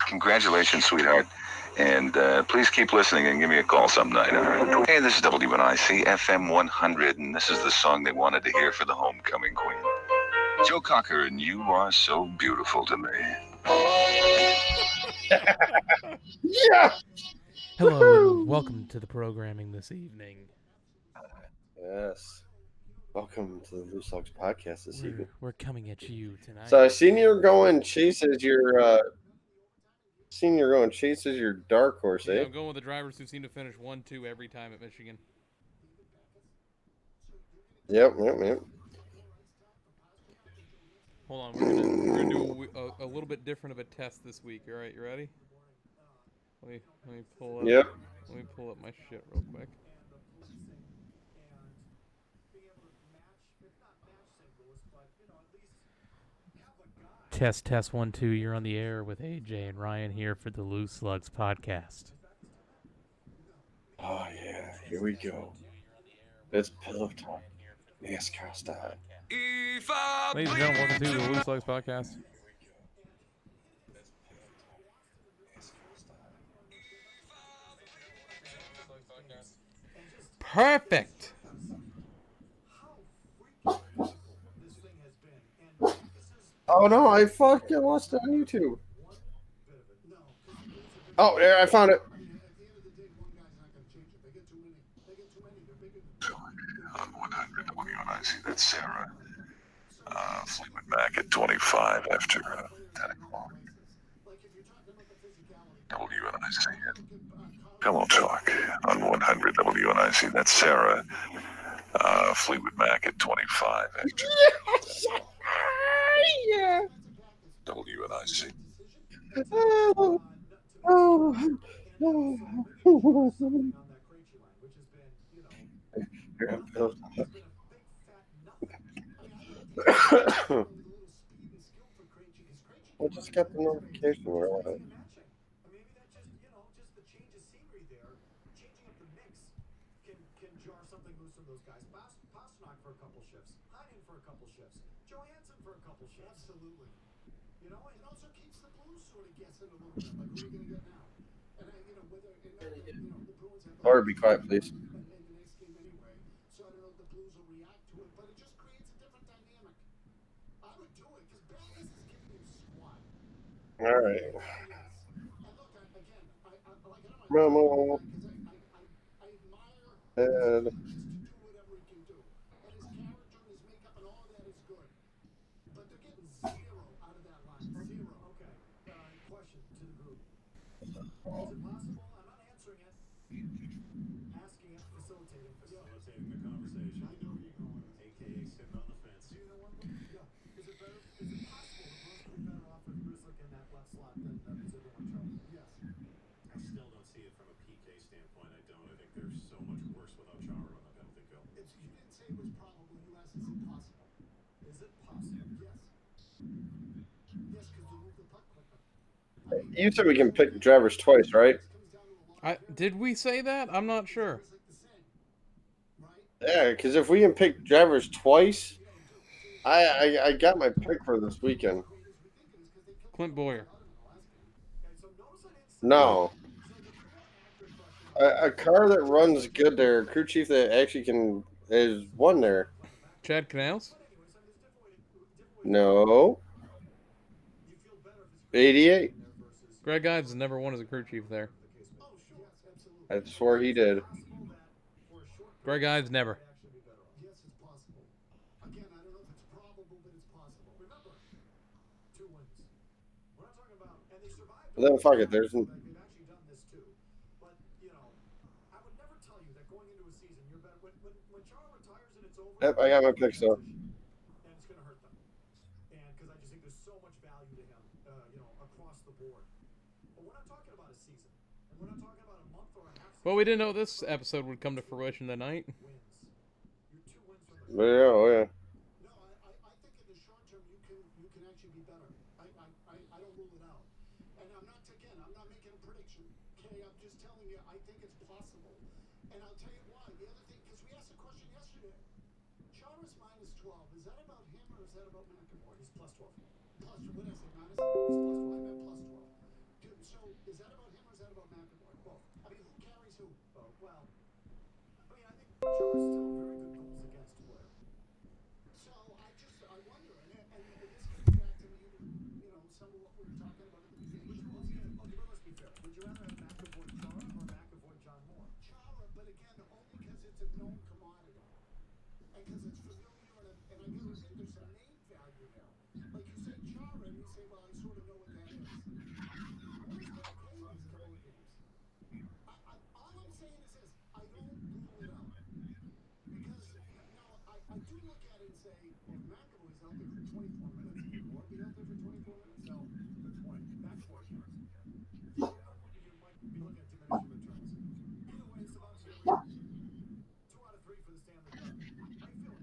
Congratulations, sweetheart. And please keep listening and give me a call some night. All right? Hey, this is WNIC FM 100, and this is the song they wanted to hear for the homecoming queen. Joe Cocker, and you are so beautiful to me. Yeah. Hello and welcome to the programming this evening. Yes. Welcome to the Loose Lugs podcast this evening. We're coming at you tonight. So I seen you're going chases your dark horse, Yeah, eh? I'm going with the drivers who seem to finish 1-2 every time at Michigan. Yep. Hold on, we're gonna do a little bit different of a test this week. All right, you ready? Let me pull up. Yep. Let me pull up my shit real quick. Test 1-2. You're on the air with AJ and Ryan here for the Loose Slugs podcast. Oh yeah, here we go. It's pillow talk, NASCAR style. Ladies and gentlemen, welcome to the Loose Slugs podcast. Perfect. Oh no, I fucking lost it on YouTube. Oh, yeah, I found it. On 100 WNIC, that's Sarah. Fleetwood Mac at 25 after 10 o'clock. WNIC. Pillow Talk on 100 WNIC, that's Sarah. Fleetwood Mac at 25 after. Yeah. WNIC. I just got the notification. Where was it? Or be quiet, please. All right. Momo. And you said we can pick drivers twice, right? Did we say that? I'm not sure. Yeah, because if we can pick drivers twice, I got my pick for this weekend. Clint Boyer. No. A car that runs good there, a crew chief that actually is one there. Chad Canals? No. 88. Greg Ives never won as a crew chief there. I swore he did. Greg Ives never. Well, then fuck it. There's. Yep, I got my pick, so. Well, we didn't know this episode would come to fruition tonight. Yeah, oh yeah.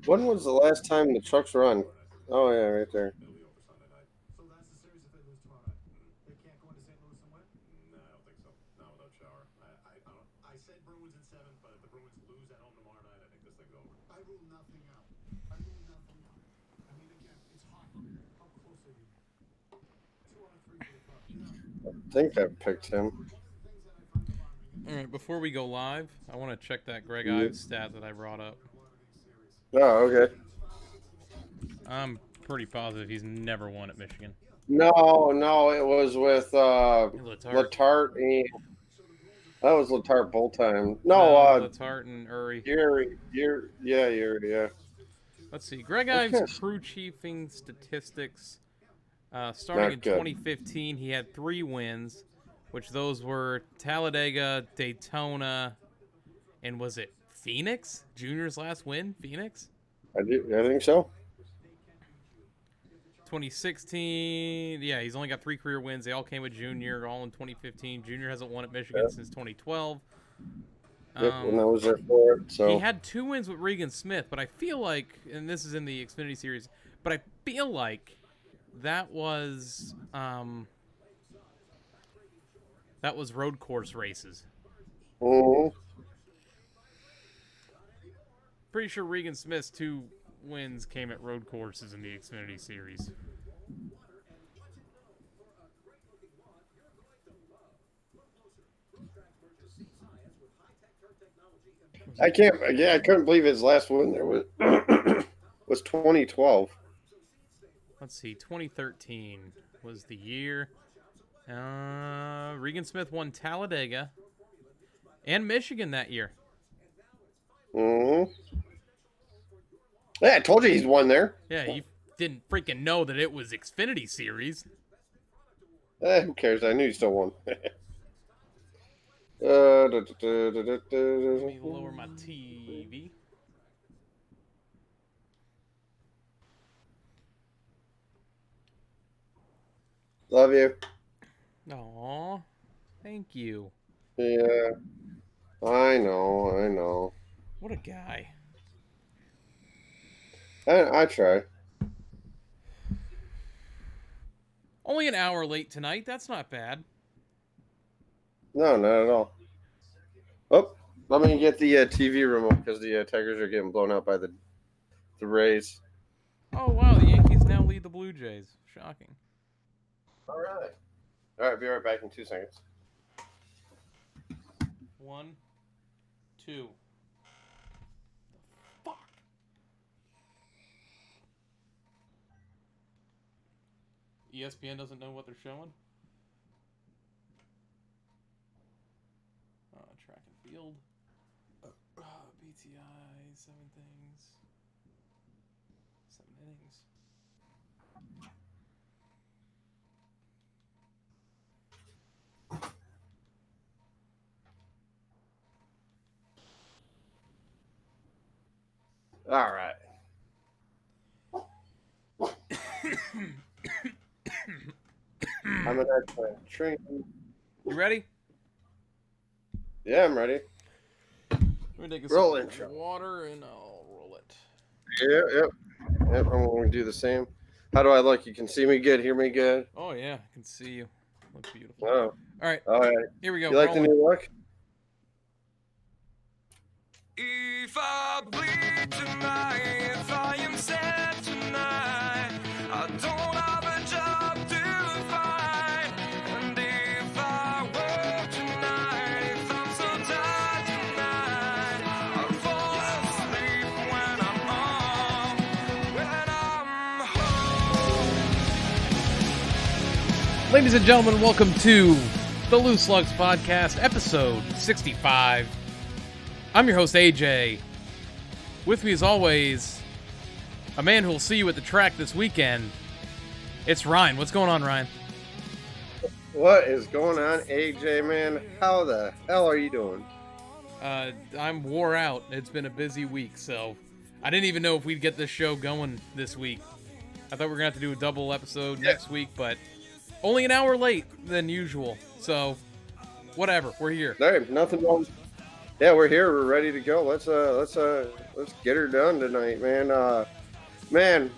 When was the last time the trucks were on? Oh yeah, right there. I think I picked him. All right, before we go live, I want to check that Greg Ives stat that I brought up. Oh, okay. I'm pretty positive he's never won at Michigan. No, it was with Letarte. Letarte and that was Letarte both time. No, Letarte and Uri. Yuri, yeah. Let's see. Greg Ives' crew chiefing statistics. Starting in 2015, he had 3 wins, which those were Talladega, Daytona, and was it Phoenix? Junior's last win? Phoenix? I think so. 2016, yeah, he's only got 3 career wins. They all came with Junior, all in 2015. Junior hasn't won at Michigan since 2012. Yep, and I was there for it. So he had 2 wins with Regan Smith, but I feel like, and this is in the Xfinity Series, but I feel like that was road course races. Mm-hmm. Pretty sure Regan Smith's 2 wins came at road courses in the Xfinity Series. I couldn't believe his last win there was was 2012. Let's see, 2013 was the year. Regan Smith won Talladega and Michigan that year. Mm-hmm. Yeah, I told you he's won there. Yeah, you didn't freaking know that it was Xfinity Series. Who cares? I knew he still won. Let me lower my TV. Love you. Aw, thank you. Yeah, I know. What a guy. I try. Only an hour late tonight. That's not bad. No, not at all. Oh, let me get the TV remote because the Tigers are getting blown out by the Rays. Oh, wow. The Yankees now lead the Blue Jays. Shocking. All right, be right back in 2 seconds. 1, 2. Fuck. ESPN doesn't know what they're showing? Track and field. BTI, 7 things. 7 innings. All right. I'm an excellent train. You ready? Yeah, I'm ready. Let me take a sip of water and I'll roll it. Yep. I'm going to do the same. How do I look? You can see me good, hear me good. Oh yeah, I can see you. Look beautiful. Oh. All right. Here we go. You like the new look? If I bleed tonight, if I am sad tonight, I don't have a job to find. And if I work tonight, if I'm so tired tonight, Ladies and gentlemen, welcome to the Loose Lugs Podcast, episode 65. I'm your host, AJ. With me, as always, a man who will see you at the track this weekend. It's Ryan. What's going on, Ryan? What is going on, AJ, man? How the hell are you doing? I'm wore out. It's been a busy week, so I didn't even know if we'd get this show going this week. I thought we were going to have to do a double episode next week, but only an hour late than usual. So, whatever. We're here. There, nothing wrong. Yeah, we're here. We're ready to go. Let's get her done tonight, man.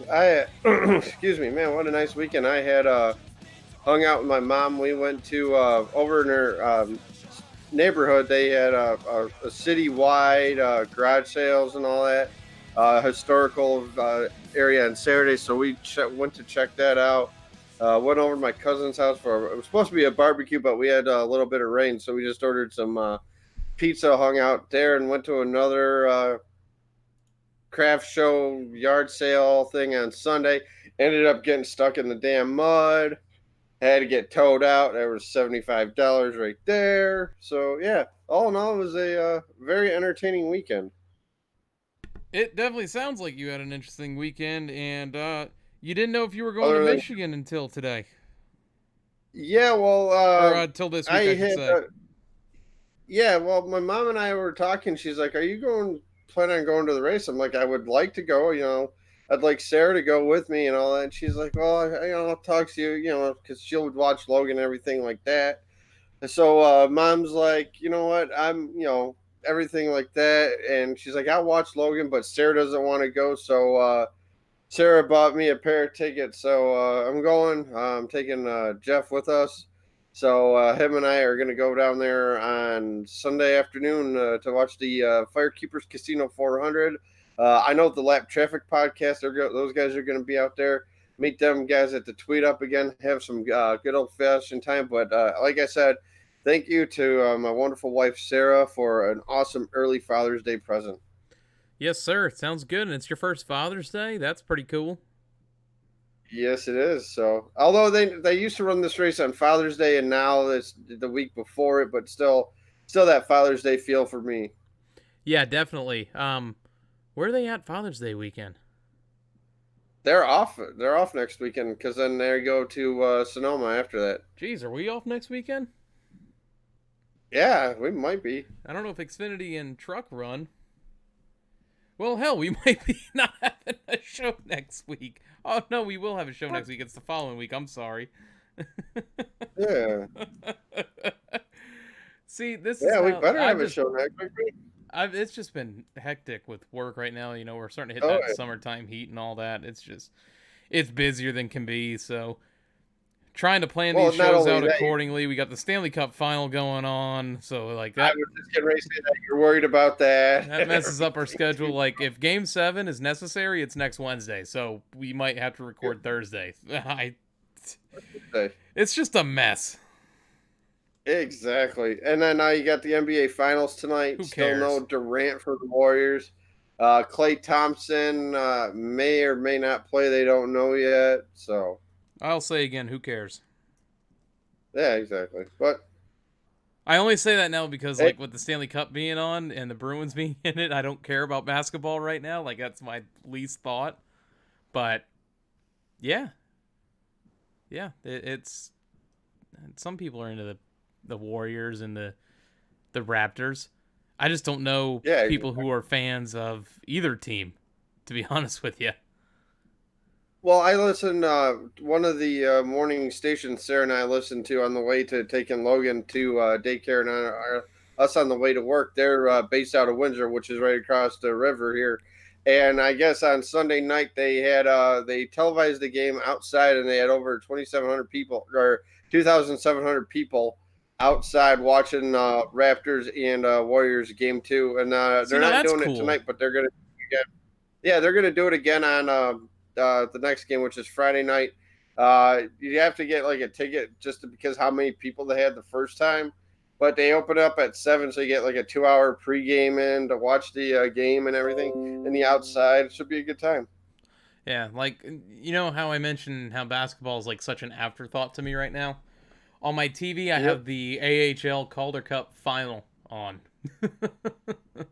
I excuse me, man. What a nice weekend I had. Hung out with my mom. We went to over in her neighborhood. They had a citywide garage sales and all that historical area on Saturday. So we went to check that out. Went over to my cousin's house it was supposed to be a barbecue, but we had a little bit of rain, so we just ordered some pizza, hung out there, and went to another craft show yard sale thing on Sunday. Ended up getting stuck in the damn mud. Had to get towed out. There was $75 right there. So yeah, all in all, it was a very entertaining weekend. It definitely sounds like you had an interesting weekend, and you didn't know if you were going to Michigan until today. Yeah, well, or until this week, I should say. Yeah, well, my mom and I were talking. She's like, "Are you planning on going to the race?" I'm like, "I would like to go. You know, I'd like Sarah to go with me and all that." And she's like, "Well, I'll talk to you. You know, because she'll watch Logan and everything like that." And so mom's like, "You know what? Everything like that." And she's like, "I'll watch Logan, but Sarah doesn't want to go." So Sarah bought me a pair of tickets. So I'm going. I'm taking Jeff with us. So him and I are going to go down there on Sunday afternoon to watch the Firekeepers Casino 400. I know the Lap Traffic podcast, those guys are going to be out there. Meet them guys at the Tweet Up again. Have some good old-fashioned time. But like I said, thank you to my wonderful wife, Sarah, for an awesome early Father's Day present. Yes, sir. Sounds good. And it's your first Father's Day? That's pretty cool. Yes, it is. So, although they used to run this race on Father's Day, and now it's the week before it, but still that Father's Day feel for me. Yeah, definitely. Where are they at Father's Day weekend? They're off. They're off next weekend because then they go to Sonoma after that. Jeez, are we off next weekend? Yeah, we might be. I don't know if Xfinity and Truck run. Well, hell, we might be not having a show next week. Oh, no, we will have a show next week. It's the following week. I'm sorry. Yeah. See, this is we better have a show next week. It's just been hectic with work right now. You know, we're starting to hit that summertime heat and all that. It's busier than can be, so trying to plan these shows out accordingly. We got the Stanley Cup final going on, so like that. I was just getting ready to say that you're worried about that. That messes up our schedule. Like if Game 7 is necessary, it's next Wednesday, so we might have to record Thursday. It's just a mess. Exactly, and then now you got the NBA Finals tonight. Who cares? Still no Durant for the Warriors. Klay Thompson may or may not play. They don't know yet, so. I'll say again, who cares? Yeah, exactly. But I only say that now because, like, with the Stanley Cup being on and the Bruins being in it, I don't care about basketball right now. Like, that's my least thought. But, yeah. Yeah, it's some people are into the Warriors and the Raptors. I just don't know people who are fans of either team, to be honest with you. Well, I listened, one of the morning stations Sarah and I listened to on the way to taking Logan to daycare and us on the way to work. They're based out of Windsor, which is right across the river here. And I guess on Sunday night they had they televised the game outside, and they had over 2,700 people or 2,700 people outside watching Raptors and Warriors game 2. And they're not doing it tonight, but they're gonna they're gonna do it again on the next game, which is Friday night. You have to get like a ticket just because how many people they had the first time. But they open up at 7, so you get like a 2-hour pregame in to watch the game and everything. And the outside, it should be a good time. Yeah, like, you know how I mentioned how basketball is like such an afterthought to me right now? On my TV, I have the AHL Calder Cup final on. Oh,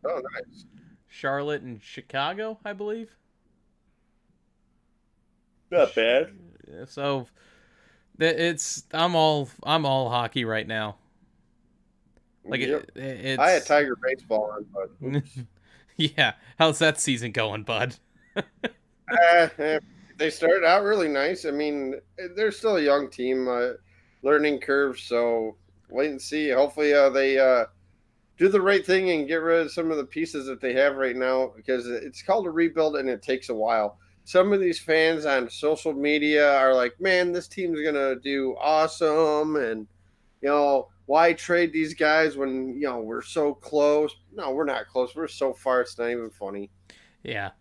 nice. Charlotte and Chicago, I believe. Not bad. So I'm all hockey right now. Like it's I had Tiger baseball on, but yeah. How's that season going, bud? they started out really nice. I mean, they're still a young team, learning curve. So wait and see. Hopefully, they do the right thing and get rid of some of the pieces that they have right now, because it's called a rebuild and it takes a while. Some of these fans on social media are like, man, this team's going to do awesome. And, why trade these guys when, we're so close? No, we're not close. We're so far. It's not even funny. Yeah.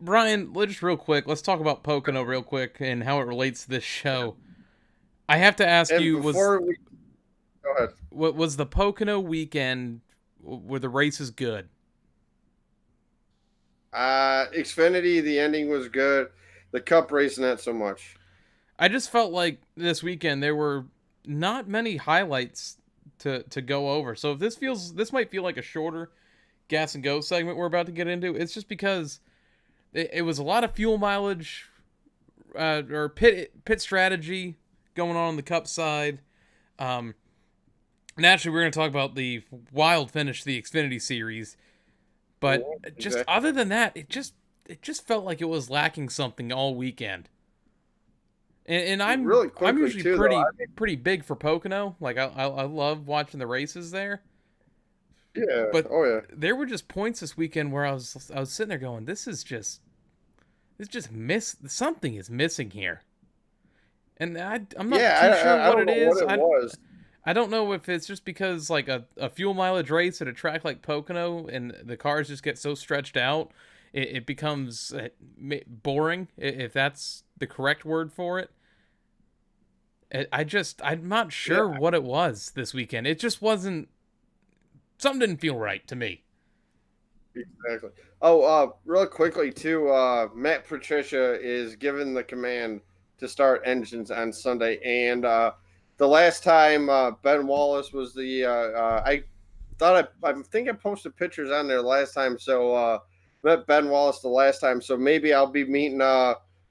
Brian, just real quick, let's talk about Pocono real quick and how it relates to this show. I have to ask you, go ahead. What was the Pocono weekend? Were the races good? Xfinity, the ending was good. The Cup race, not so much. I just felt like this weekend there were not many highlights to go over. So if this might feel like a shorter gas and go segment we're about to get into. It's just because it was a lot of fuel mileage or pit strategy going on the Cup side. Naturally, we're going to talk about the wild finish to the Xfinity Series, but just other than that, it just felt like it was lacking something all weekend. And I'm usually too, pretty big for Pocono. Like I love watching the races there. Yeah, but there were just points this weekend where I was sitting there going, something is missing here, and I'm not too sure what it is. I don't know if it's just because like a fuel mileage race at a track like Pocono and the cars just get so stretched out, it becomes boring, if that's the correct word for it. I'm not sure what it was this weekend. It just wasn't. Something didn't feel right to me. Exactly. Oh, real quickly too, Matt Patricia is given the command to start engines on Sunday, and the last time Ben Wallace was the I think I posted pictures on there last time, so met Ben Wallace the last time, so maybe I'll be meeting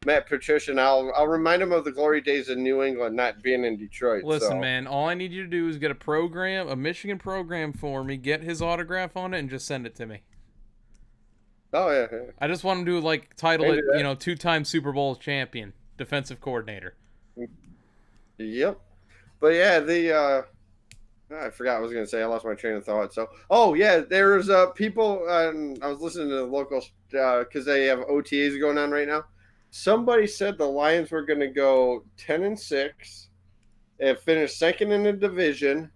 Matt Patricia, and I'll remind him of the glory days in New England, not being in Detroit. Listen, man, all I need you to do is get a Michigan program for me, get his autograph on it, and just send it to me. Oh yeah. I just want him to title it, 2-time Super Bowl champion, defensive coordinator. Yep. But yeah, I forgot what I was going to say. I lost my train of thought. So, there's people, I was listening to the locals because they have OTAs going on right now. Somebody said the Lions were going to go 10-6 and finish second in the division,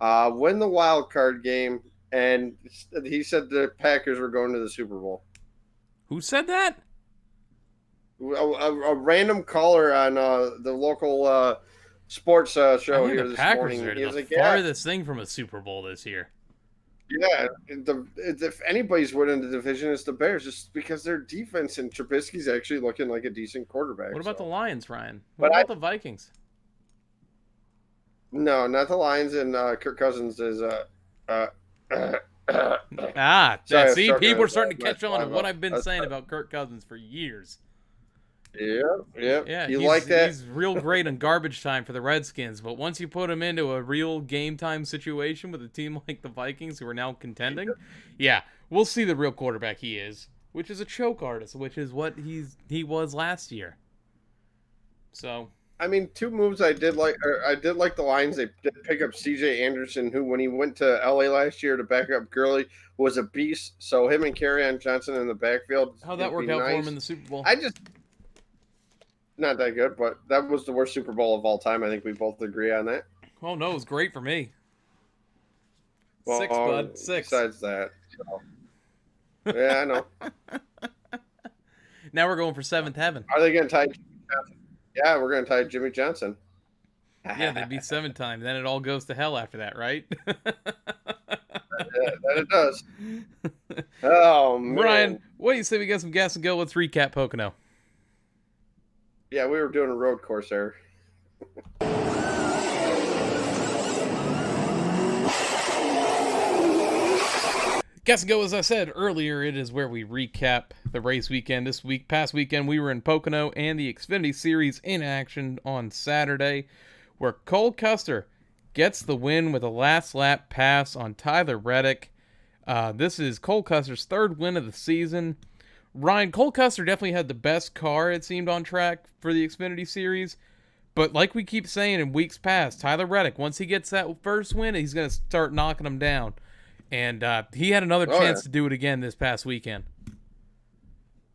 win the wild card game, and he said the Packers were going to the Super Bowl. Who said that? A random caller on the local sports show here this morning. He was the farthest thing from a Super Bowl this year. Yeah, if anybody's winning the division, it's the Bears, just because their defense and Trubisky's actually looking like a decent quarterback. What about the Lions, Ryan? What about the Vikings? No, not the Lions, and Kirk Cousins is see, people are starting to catch on to what I've been saying about Kirk Cousins for years. Yeah. You like that? He's real great on garbage time for the Redskins, but once you put him into a real game time situation with a team like the Vikings, who are now contending, we'll see the real quarterback he is, which is a choke artist, which is what he was last year. So, I mean, two moves I did like the Lions. They did pick up C.J. Anderson, who, when he went to L.A. last year to back up Gurley, was a beast. So him and Kerryon Johnson in the backfield. How'd that work out for him in the Super Bowl? Not that good, but that was the worst Super Bowl of all time. I think we both agree on that. Oh, no, it was great for me. Well, 6, bud. 6. Besides that. So. Yeah, I know. Now we're going for 7th heaven. Are they going to tie Jimmy Johnson? Yeah, we're going to tie Jimmy Johnson. Yeah, they'd be 7 times. Then it all goes to hell after that, right? That it does. Oh, man. Brian, what do you say we got some gas and go? Let's recap Pocono. Yeah, we were doing a road course there. Guess go, as I said earlier, it is where we recap the race weekend. Past weekend, we were in Pocono and the Xfinity Series in action on Saturday, where Cole Custer gets the win with a last lap pass on Tyler Reddick. This is Cole Custer's third win of the season. Ryan, Cole Custer definitely had the best car, it seemed, on track for the Xfinity Series. But like we keep saying in weeks past, Tyler Reddick, once he gets that first win, he's going to start knocking them down. And he had another chance to do it again this past weekend.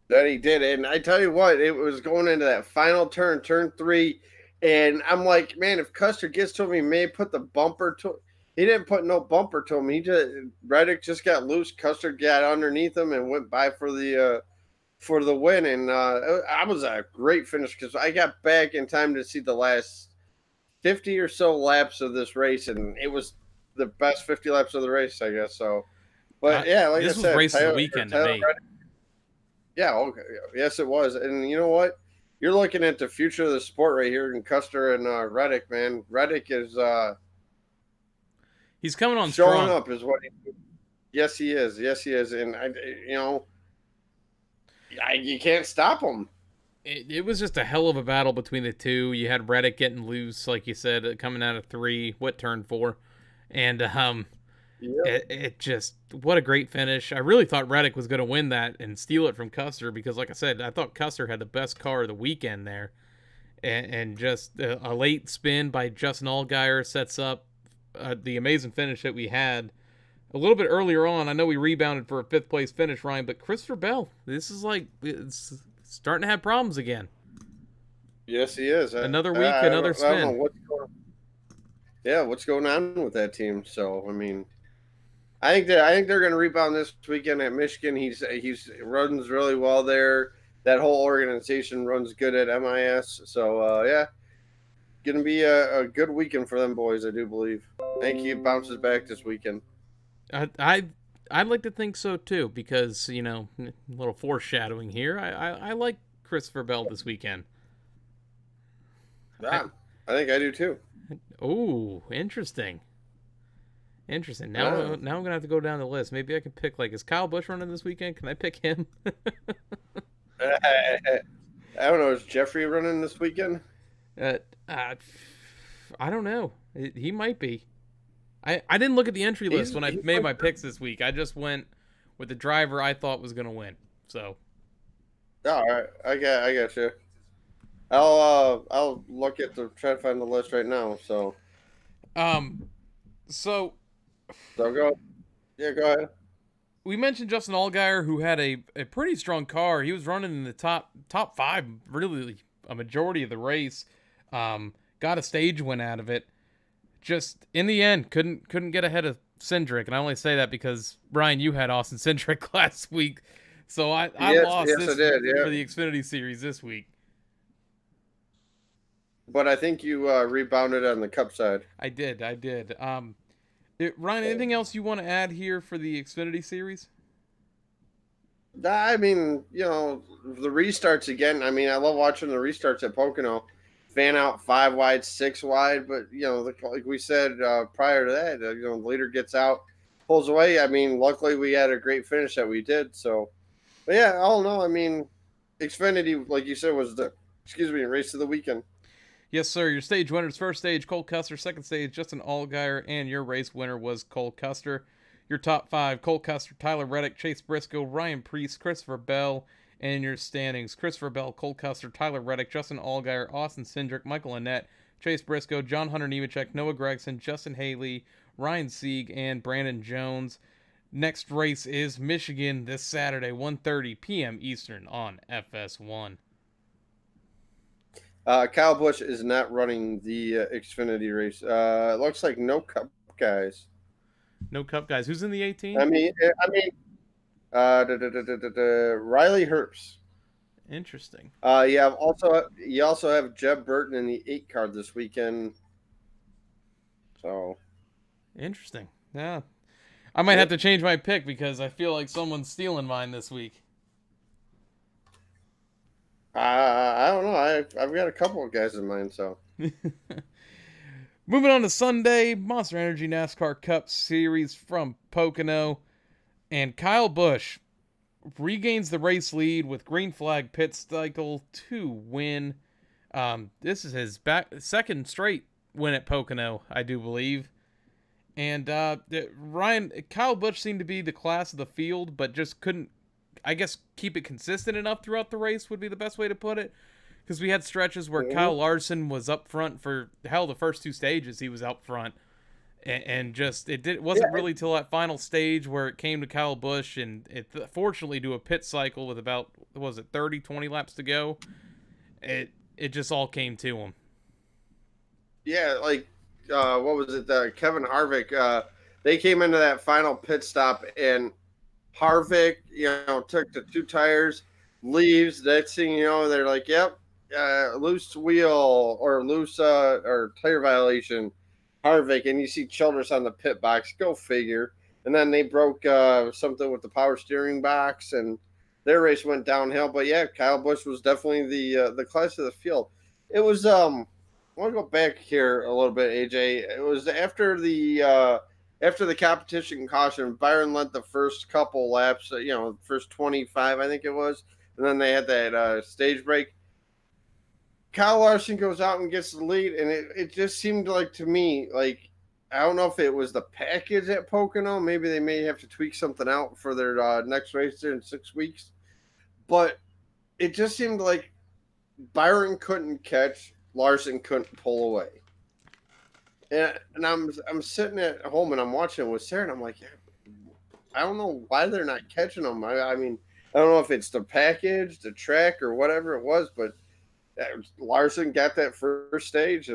That he did. And I tell you what, it was going into that final turn, turn 3. And I'm like, man, if Custer gets to him, he may put the bumper to him. He didn't put no bumper to him. Reddick just got loose. Custer got underneath him and went by for the win. And I was a great finish because I got back in time to see the last 50 or so laps of this race, and it was the best 50 laps of the race, I guess. So, but yeah, like this I said, was race of the weekend to me. Yeah, okay, yes, it was. And you know what? You're looking at the future of the sport right here in Custer and Reddick, man. Reddick is he's coming on showing strong. up, is what. Yes, he is. Yes, he is. And you can't stop him. It was just a hell of a battle between the two. You had Reddick getting loose, like you said, coming out of 3, turn 4. And it just, what a great finish. I really thought Reddick was going to win that and steal it from Custer because, like I said, I thought Custer had the best car of the weekend there. And just a late spin by Justin Allgaier sets up the amazing finish that we had a little bit earlier on. I know we rebounded for a 5th place finish, Ryan, but Christopher Bell, this is like, it's starting to have problems again. Yes, he is. Another week, another spin. I don't know what's going on with that team. So, I mean, I think they're going to rebound this weekend at Michigan. He's runs really well there. That whole organization runs good at MIS. So, yeah, going to be a good weekend for them boys, I do believe. I think he bounces back this weekend. I'd like to think so too, because a little foreshadowing here. I like Christopher Bell this weekend. Yeah, I think I do too. Oh, interesting. Now I'm gonna have to go down the list. Maybe I can pick, like, is Kyle Busch running this weekend? Can I pick him? I don't know. Is Jeffrey running this weekend? I don't know. He might be. I didn't look at the entry list when I made my picks this week. I just went with the driver I thought was going to win. So. All right, I got you. I'll look at try to find the list right now. So. So go. Yeah, go ahead. We mentioned Justin Allgaier, who had a pretty strong car. He was running in the top 5, really a majority of the race. Got a stage win out of it. Just in the end, couldn't get ahead of Cindric, and I only say that because Brian, you had Austin Cindric last week, so I lost this I did, yeah. for the Xfinity Series this week. But I think you rebounded on the Cup side. I did. Ryan, anything else you want to add here for the Xfinity Series? I mean, the restarts again. I mean, I love watching the restarts at Pocono. Fan out 5 wide, 6 wide, but like we said prior to that, the leader gets out, pulls away. I mean, luckily we had a great finish that we did. So, but yeah, all in all, I mean, Xfinity, like you said, was the race of the weekend. Yes, sir. Your stage winners: first stage, Cole Custer; second stage, Justin Allgaier; and your race winner was Cole Custer. Your top 5: Cole Custer, Tyler Reddick, Chase Briscoe, Ryan Preece, Christopher Bell. And your standings: Christopher Bell, Cole Custer, Tyler Reddick, Justin Allgaier, Austin Cindric, Michael Annett, Chase Briscoe, John Hunter Nemechek, Noah Gragson, Justin Haley, Ryan Sieg, and Brandon Jones. Next race is Michigan this Saturday, 1:30 p.m. Eastern on FS1. Kyle Busch is not running the Xfinity race. It looks like no Cup guys. No Cup guys. Who's in the 18? I mean, Riley Herbst. Interesting. You also have Jeb Burton in the 8 card this weekend. So interesting. Yeah, I might have to change my pick because I feel like someone's stealing mine this week. I don't know. I've got a couple of guys in mind. So moving on to Sunday, Monster Energy NASCAR Cup Series from Pocono. And Kyle Busch regains the race lead with green flag pit cycle to win. This is his second straight win at Pocono, I do believe. And Kyle Busch seemed to be the class of the field, but just couldn't, I guess, keep it consistent enough throughout the race would be the best way to put it. Because we had stretches where Kyle Larson was up front for the first two stages. He was out front, and just wasn't really till that final stage where it came to Kyle Busch, and it fortunately to a pit cycle with about 20 laps to go. It just all came to him. Yeah, like what was it? Kevin Harvick. They came into that final pit stop, and Harvick, took the two tires, leaves. Next thing you know, they're like, "Yep, loose wheel or loose or tire violation." Harvick, and you see Childress on the pit box. Go figure. And then they broke something with the power steering box, and their race went downhill. But yeah, Kyle Busch was definitely the class of the field. It was I want to go back here a little bit, AJ. It was after the competition caution. Byron led the first couple laps. First 25, I think it was, and then they had that stage break. Kyle Larson goes out and gets the lead, and it just seemed like to me like I don't know if it was the package at Pocono. Maybe they may have to tweak something out for their next race there in 6 weeks, but it just seemed like Byron couldn't catch. Larson couldn't pull away. And I'm sitting at home and I'm watching it with Sarah, and I'm like, I don't know why they're not catching them. I mean, I don't know if it's the package, the track, or whatever it was, but Larson got that first stage,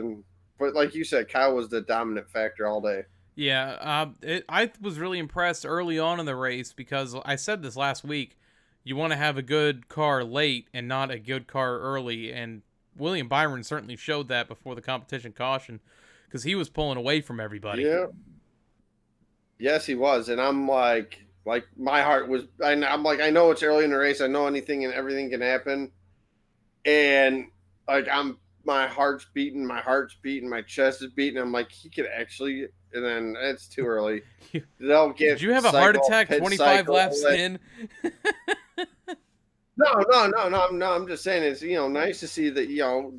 but like you said, Kyle was the dominant factor all day. Yeah, I was really impressed early on in the race because I said this last week. You want to have a good car late and not a good car early, and William Byron certainly showed that before the competition caution because he was pulling away from everybody. Yeah. Yes, he was. And I'm like my heart was, I'm like, I know it's early in the race. I know anything and everything can happen. And like, my heart's beating, my chest is beating. I'm like, he could actually, and then it's too early. They'll get. Did you have a heart attack 25 laps in? No. I'm just saying it's nice to see that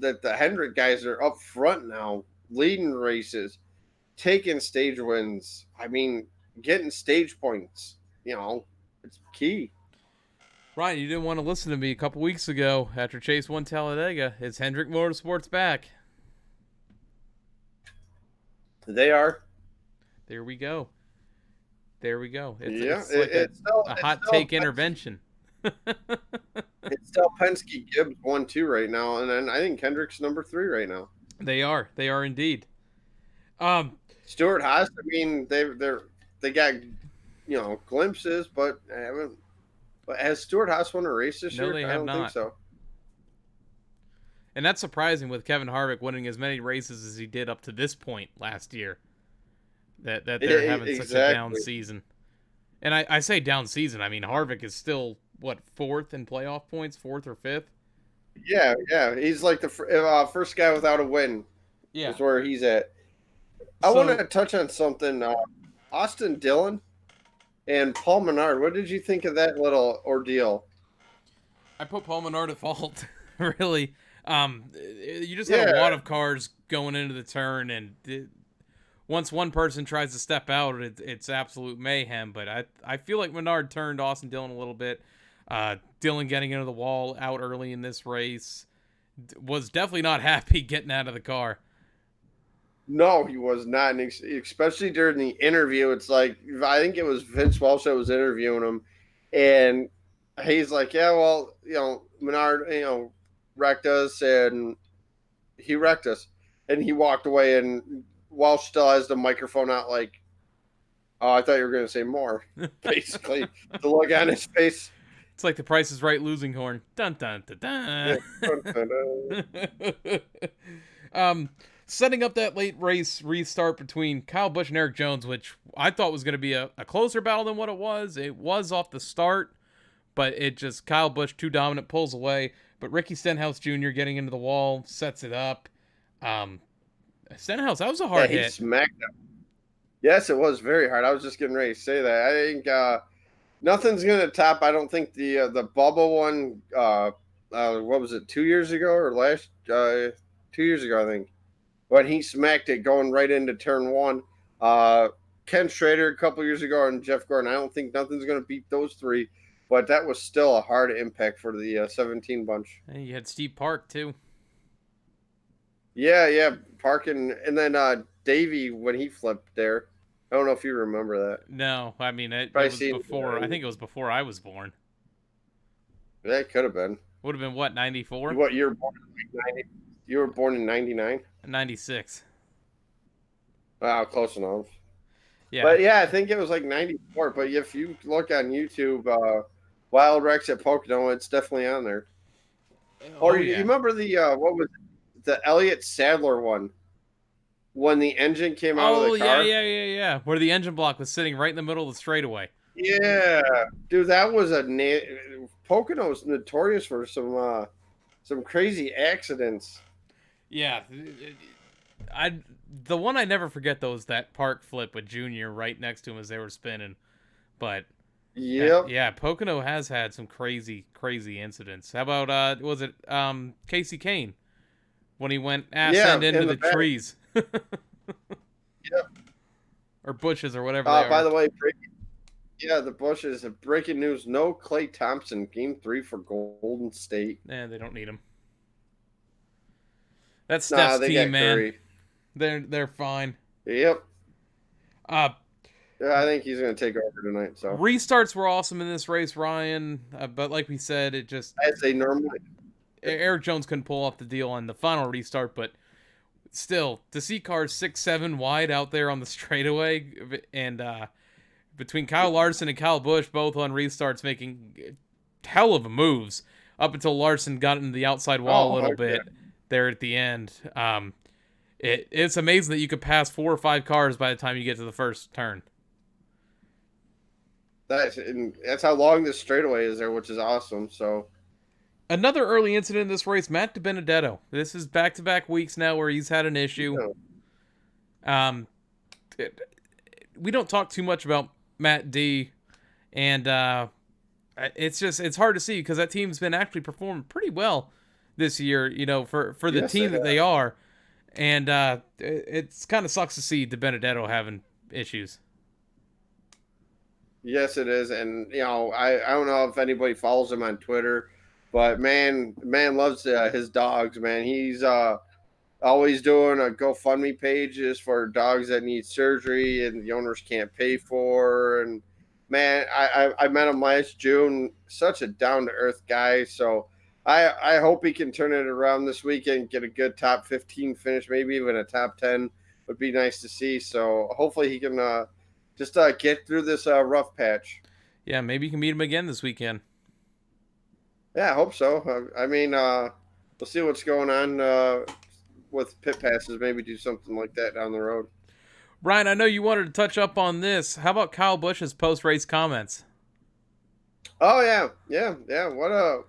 that the Hendrick guys are up front now, leading races, taking stage wins. I mean, getting stage points. It's key. Ryan, you didn't want to listen to me a couple weeks ago after Chase won Talladega. Is Hendrick Motorsports back? They are. There we go. It's like a hot take intervention. It's still Penske Gibbs 1-2 right now, and then I think Kendrick's number 3 right now. They are indeed. Stuart Haas, I mean, they got glimpses, but haven't. But has Stuart Haas won a race this year? No, they have not. I don't think so. And that's surprising with Kevin Harvick winning as many races as he did up to this point last year. That they're having such a down season. And I say down season, I mean Harvick is still fourth in playoff points, fourth or fifth. Yeah, he's like the first guy without a win. Yeah, is where he's at. I wanted to touch on something. Austin Dillon and Paul Menard. What did you think of that little ordeal? I put Paul Menard at fault. Really, you just had a lot of cars going into the turn, and once one person tries to step out, it's absolute mayhem. But I feel like Menard turned Austin Dillon a little bit. Dillon getting into the wall out early in this race was definitely not happy getting out of the car. No, he was not, and especially during the interview. It's like I think it was Vince Welch that was interviewing him, and he's like, "Yeah, well, Menard, wrecked us, and he wrecked us," and he walked away, and Welch still has the microphone out, like, "Oh, I thought you were going to say more." Basically, the look on his face. It's like the Price is Right losing horn. Dun dun dun dun. Setting up that late race restart between Kyle Busch and Eric Jones, which I thought was going to be a closer battle than what it was. It was off the start, but it just Kyle Busch too dominant, pulls away. But Ricky Stenhouse Jr. getting into the wall sets it up. Stenhouse, that was a hard hit. He smacked him. Yes, it was very hard. I was just getting ready to say that. I think nothing's gonna top. I don't think the Bubba one. What was it? 2 years ago or last? 2 years ago, I think, when he smacked it going right into turn one. Ken Schrader a couple years ago and Jeff Gordon. I don't think nothing's gonna beat those three, but that was still a hard impact for the 17 bunch. And you had Steve Park too. Yeah, Parkin, and then Davey when he flipped there. I don't know if you remember that. No, I mean it Probably was seen before. I think it was before I was born. that could have been. Would have been what, 94? What you were born in 90? You were born in 99. 96. Wow, close enough. Yeah. But yeah, I think it was like 94. But if you look on YouTube, Wild Rex at Pocono, it's definitely on there. Or you remember the what was it? The Elliott Sadler one when the engine came out of the car? Yeah. Where the engine block was sitting right in the middle of the straightaway. Yeah, dude, that was Pocono's notorious for some crazy accidents. Yeah, the one I never forget though is that Park flip with Junior right next to him as they were spinning. But yeah, Pocono has had some crazy incidents. How about was it Casey Kane when he went ass end into the trees? Or bushes or whatever they are. By the way, the bushes. Breaking news: no Klay Thompson, Game 3 for Golden State. They don't need him. That's Steph's team, man. Curry. They're fine. Yep. I think he's going to take over tonight. So restarts were awesome in this race, Ryan. But like we said, it just as they normally. Eric Jones couldn't pull off the deal on the final restart, but still, to see cars 6-7 wide out there on the straightaway, and between Kyle Larson and Kyle Busch, both on restarts, making hell of moves up until Larson got into the outside wall a little bit there at the end. It's amazing that you could pass 4 or 5 cars by the time you get to the first turn. That's how long this straightaway is there, which is awesome. So. Another early incident in this race, Matt DiBenedetto. This is back-to-back weeks now where he's had an issue. We don't talk too much about Matt D, and it's hard to see because that team's been actually performing pretty well this year, for the team that they are, and it's kind of sucks to see DiBenedetto having issues. Yes, it is, and I don't know if anybody follows him on Twitter. But man loves his dogs, man. He's always doing a GoFundMe pages for dogs that need surgery and the owners can't pay for. And man, I met him last June. Such a down-to-earth guy. So I hope he can turn it around this weekend, get a good top 15 finish, maybe even a top 10 would be nice to see. So hopefully he can just get through this rough patch. Yeah, maybe you can meet him again this weekend. Yeah, I hope so. I mean, we'll see what's going on with pit passes. Maybe do something like that down the road. Brian, I know you wanted to touch up on this. How about Kyle Busch's post-race comments? Oh, yeah. What a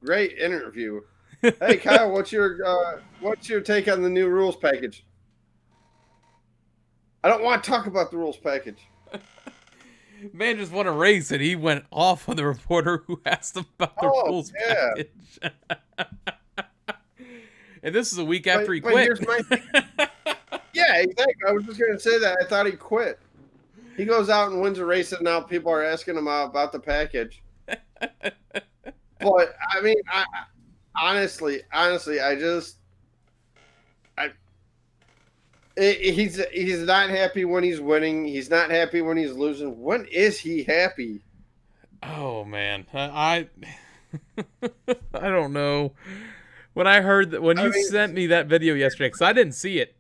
great interview. Hey, Kyle, what's your take on the new rules package? I don't want to talk about the rules package. Man just won a race, and he went off on the reporter who asked him about the rules package. And this is a week after he quit. Here's my thing. Yeah, exactly. I was just going to say that. I thought he quit. He goes out and wins a race, and now people are asking him about the package. But, I mean, honestly, he's not happy when he's winning. He's not happy when he's losing. When is he happy? Oh man, I don't know. When I heard that, when you sent me that video yesterday, because I didn't see it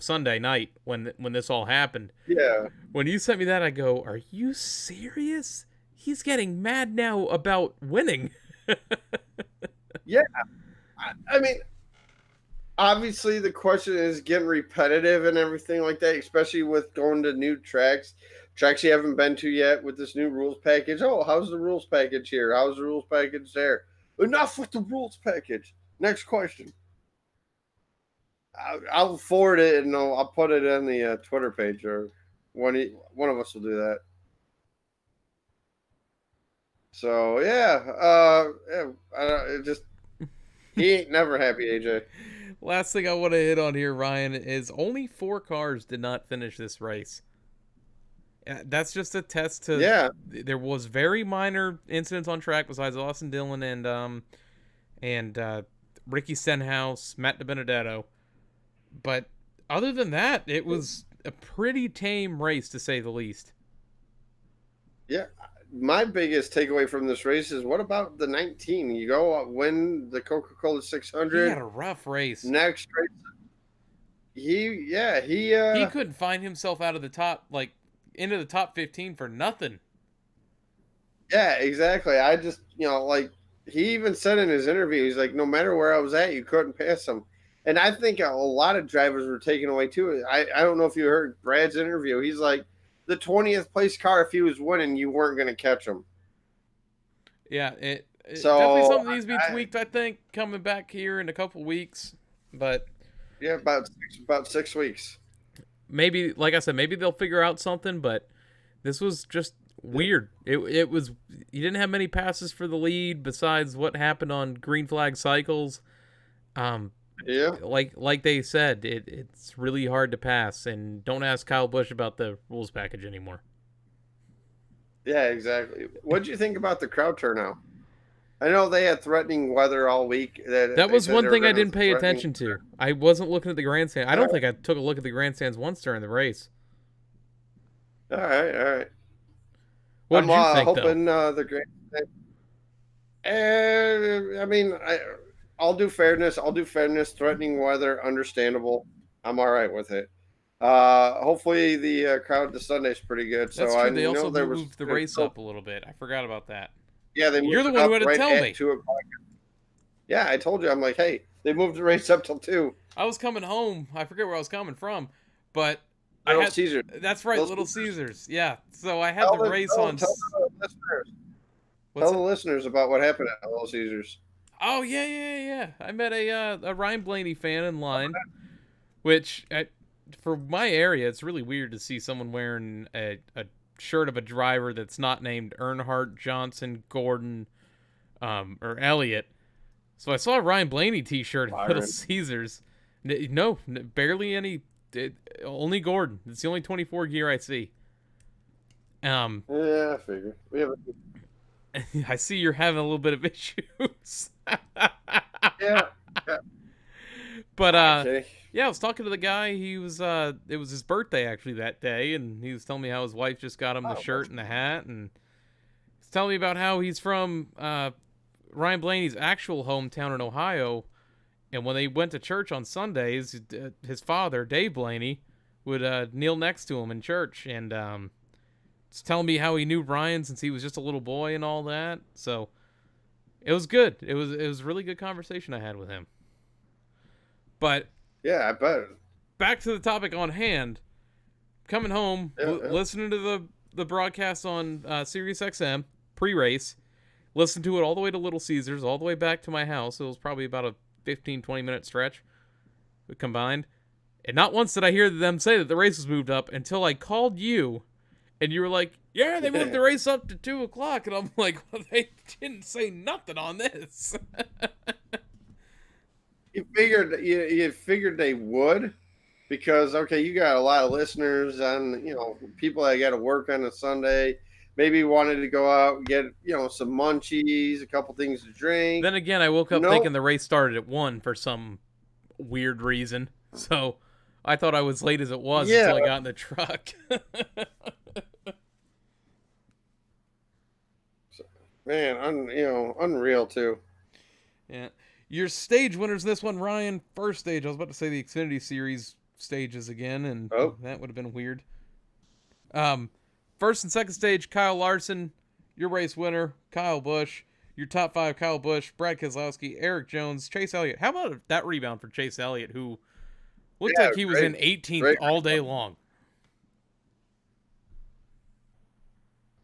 Sunday night when this all happened. Yeah. When you sent me that, I go, "Are you serious? He's getting mad now about winning." Yeah, I mean. Obviously, the question is getting repetitive and everything like that, especially with going to new tracks you haven't been to yet with this new rules package. Oh, how's the rules package here? How's the rules package there? Enough with the rules package. Next question. I'll forward it and I'll put it on the Twitter page, or one of us will do that. So yeah, it just he ain't never happy, AJ. Last thing I want to hit on here, Ryan, is only 4 cars did not finish this race. That's just a test to. Yeah, There was very minor incidents on track besides Austin Dillon and Ricky Stenhouse, Matt DiBenedetto. But other than that, it was a pretty tame race to say the least. yeah. My biggest takeaway from this race is what about the 19? You go win the Coca-Cola He 600. had a rough race. Next race, He couldn't find himself out of the top, like into the top 15 for nothing. yeah, exactly. I just, like he even said in his interview, he's like, no matter where I was at, you couldn't pass him. And I think a lot of drivers were taken away too. I don't know if you heard Brad's interview. He's like, the 20th place car, if he was winning, you weren't going to catch him. Yeah, it So definitely something needs to be tweaked, I think, coming back here in a couple weeks. But yeah, about 6 weeks. maybe, like I said, maybe they'll figure out something. But this was just weird. It was, you didn't have many passes for the lead besides what happened on green flag cycles. Yeah, Like they said, it's really hard to pass, and don't ask Kyle Busch about the rules package anymore. yeah, exactly. What did you think about the crowd turnout? I know they had threatening weather all week. That was one thing I didn't pay attention to. I wasn't looking at the grandstand. I don't think I took a look at the grandstands once during the race. All right. What did you think, hoping the grandstand. I mean, I'll do fairness. Threatening weather, understandable. I'm all right with it. Hopefully the crowd to Sunday's pretty good. That's So true. I They also know moved the race up a little bit. I forgot about that. Yeah, they moved You're the it one who up had to right tell at me. 2:00. Yeah, I told you. I'm like, hey, they moved the race up till 2. I was coming home. I forget where I was coming from, but Little I had Caesar. That's right, Little Little Caesars. Caesars. Yeah. So I had the race on. Tell the listeners. What's Tell the it? listeners about what happened at Little Caesars. Oh yeah. I met a Ryan Blaney fan in line, which for my area, it's really weird to see someone wearing a shirt of a driver that's not named Earnhardt, Johnson, Gordon, or Elliott. So I saw a Ryan Blaney T-shirt at Little Caesars. No, barely any. Only Gordon. It's the only 24 gear I see. Yeah, I figured. We have I see you're having a little bit of issues. yeah. But Okay. yeah, I was talking to the guy. He was it was his birthday actually that day, and he was telling me how his wife just got him the shirt and the hat, and he's telling me about how he's from Ryan Blaney's actual hometown in Ohio, and when they went to church on Sundays, his father Dave Blaney would kneel next to him in church, and he's telling me how he knew Ryan since he was just a little boy and all that. So it was good. It was a really good conversation I had with him. But yeah, I bet. Back to the topic on hand. Coming home, listening to the broadcast on Sirius XM pre-race, listened to it all the way to Little Caesars, all the way back to my house. It was probably about a 15-20 minute stretch combined. And not once did I hear them say that the race was moved up until I called you, and you were like, "Yeah, they moved the race up to 2:00," and I'm like, "Well, they didn't say nothing on this." You figured they would, because okay, you got a lot of listeners and people that got to work on a Sunday. Maybe wanted to go out and get some munchies, a couple things to drink. Then again, I woke up thinking the race started at 1 for some weird reason. So I thought I was late as it was until I got in the truck. Man, unreal too. Yeah. Your stage winners in this one, Ryan. First stage, I was about to say the Xfinity Series stages again, and that would have been weird. First and second stage, Kyle Larson. Your race winner, Kyle Busch. Your top 5, Kyle Busch, Brad Keselowski, Eric Jones, Chase Elliott. How about that rebound for Chase Elliott, who looked like he was in 18th all day long?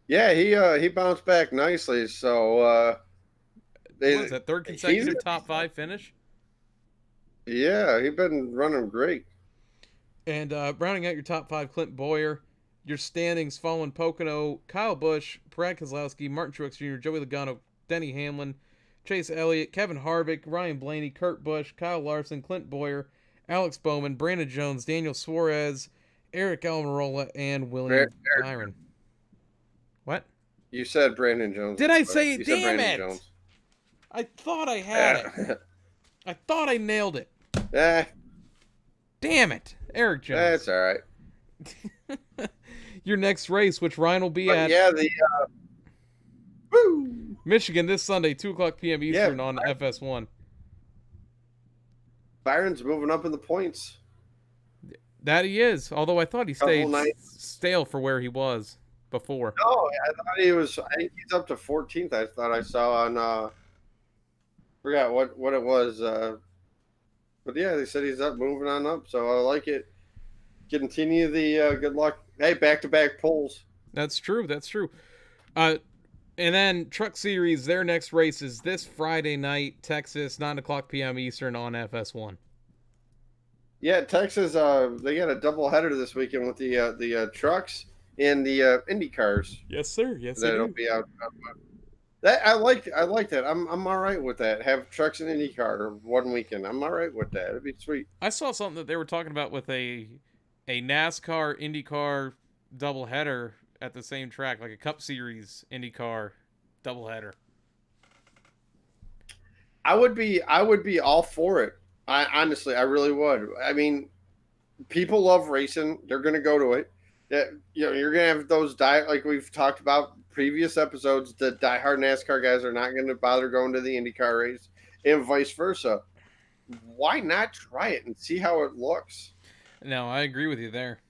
Yeah, he bounced back nicely. So what was that, third consecutive top 5 finish? Yeah, he's been running great. And rounding out your top 5, Clint Boyer, your standings following Pocono: Kyle Busch, Brad Keselowski, Martin Truex Jr., Joey Logano, Denny Hamlin, Chase Elliott, Kevin Harvick, Ryan Blaney, Kurt Busch, Kyle Larson, Clint Boyer, Alex Bowman, Brandon Jones, Daniel Suarez, Eric Almirola, and William Byron. What? You said Brandon Jones. Did I say? You Damn said Brandon it! Jones. I thought I had it. I thought I nailed it. Damn it, Eric Jones. That's all right. Your next race, which Ryan will be at. Yeah, woo! Michigan this Sunday, 2:00 p.m. Eastern on FS1. Byron's moving up in the points. That he is. Although I thought he stayed stale for where he was before. No, I thought he was. I think he's up to 14th. I thought I saw on. Forgot what it was. But yeah, they said he's up, moving on up. So I like it. Continue the good luck. Hey, back-to-back polls. That's true. That's true. And then Truck Series, their next race is this Friday night, Texas, 9:00 p.m. Eastern on FS1. Yeah, Texas. They got a doubleheader this weekend with the trucks and the Indy cars. Yes, sir. Yes, that'll be out. That I like that. I'm all right with that. Have trucks and IndyCar one weekend. I'm all right with that. It'd be sweet. I saw something that they were talking about with a NASCAR IndyCar doubleheader at the same track, like a Cup Series IndyCar doubleheader. I would be all for it. I honestly, I really would. I mean, people love racing. They're going to go to it. That you're going to have those like we've talked about previous episodes. The diehard NASCAR guys are not going to bother going to the IndyCar race, and vice versa. Why not try it and see how it looks? No, I agree with you there.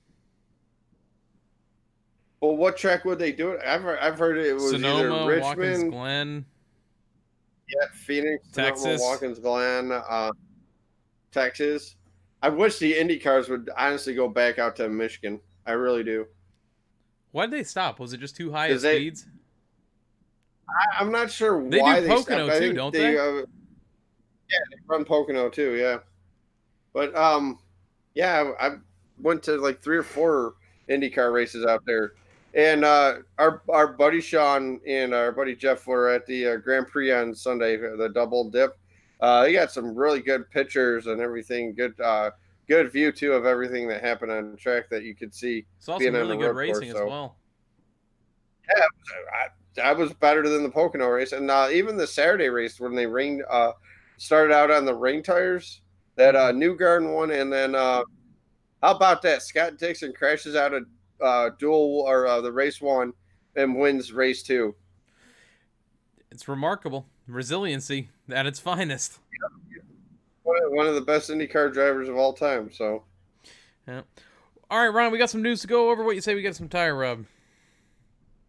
Well, what track would they do it? I've heard it was Sonoma, either Richmond, Watkins Glen, Phoenix, Texas, Sonoma, Watkins Glen, Texas. I wish the IndyCars would honestly go back out to Michigan. I really do. Why did they stop? Was it just too high of speeds? I'm not sure they why do they Pocono stopped. too, don't they? Yeah, they run Pocono too. Yeah, but yeah, I went to like 3 or 4 IndyCar races out there, and our buddy Sean and our buddy Jeff were at the Grand Prix on Sunday, the double dip. They got some really good pictures and everything. Good view too of everything that happened on the track that you could see. It's also really good racing as well. Yeah, I was better than the Pocono race, and even the Saturday race when they started out on the rain tires. That Newgarden one, and then how about that? Scott Dixon crashes out a dual or the race 1 and wins race 2. It's remarkable resiliency at its finest. One of the best IndyCar drivers of all time. So, yeah. All right, Ron, we got some news to go over. What you say we get some tire rub?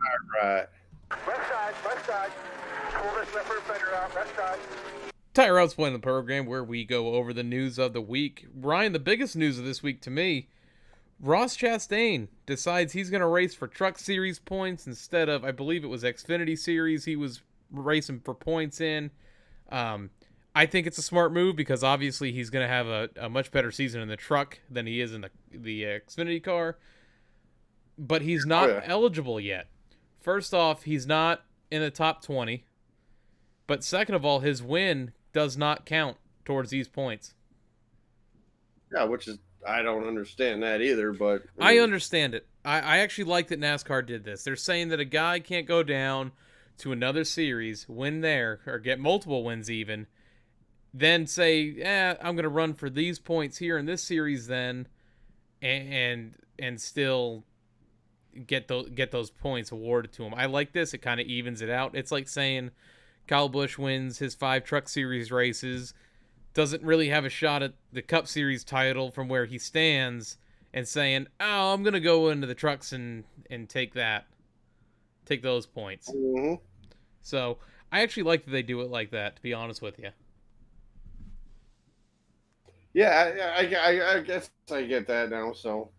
All right. Left side. Pull this left rear fender out. Left side. Tire Rub's point of the program where we go over the news of the week. Ryan, the biggest news of this week to me, Ross Chastain decides he's going to race for Truck Series points instead of, I believe it was Xfinity Series he was racing for points in. I think it's a smart move because obviously he's going to have a much better season in the truck than he is in the Xfinity car. But he's not eligible yet. First off, he's not in the top 20. But second of all, his win does not count towards these points. Yeah, which is, I don't understand that either, but... I understand it. I actually like that NASCAR did this. They're saying that a guy can't go down to another series, win there, or get multiple wins even, then say, I'm going to run for these points here in this series then, and still get those points awarded to him. I like this. It kind of evens it out. It's like saying Kyle Busch wins his 5 Truck Series races, doesn't really have a shot at the Cup Series title from where he stands, and saying, I'm going to go into the trucks and take those points. Mm-hmm. So I actually like that they do it like that, to be honest with you. Yeah, I guess I get that now, so.